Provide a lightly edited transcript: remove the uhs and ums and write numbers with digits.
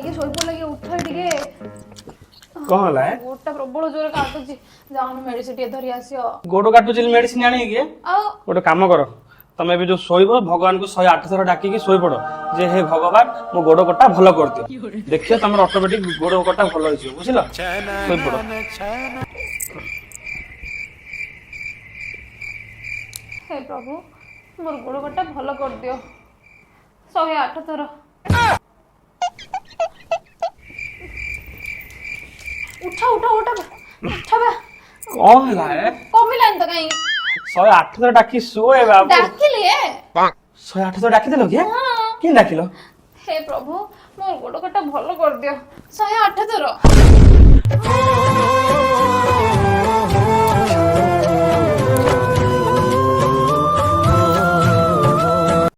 ये सोई पड़ लगे उठ टिके कौन होला है गोटा प्रबल जोर काटुची जाऊन मेडिसिन टे धरि आसियो गोड़ काटुची मेडिसिन आनी के आ गोटे काम कर तमे भी जो सोइबो भगवान को 108 थर डाकी की सोई पड़ो जे हे भगवान मो गोड़ कटा भलो कर दियो देखियो तमर ऑटोमेटिक गोड़ कटा भलो होइछो बुझिलो सोई पड़ो हे प्रभु मोर गोड़ कटा भलो कर दियो 108 थर उठा उठा उठा उठा बा कौन होला है कमिलान त काई 108 थर डाकी सोए बाबू डाकिलिए 108 थर डाकी देलो के हां किन डाकिलो हे प्रभु मोर गोड़ कटा भलो कर दियो 108 थर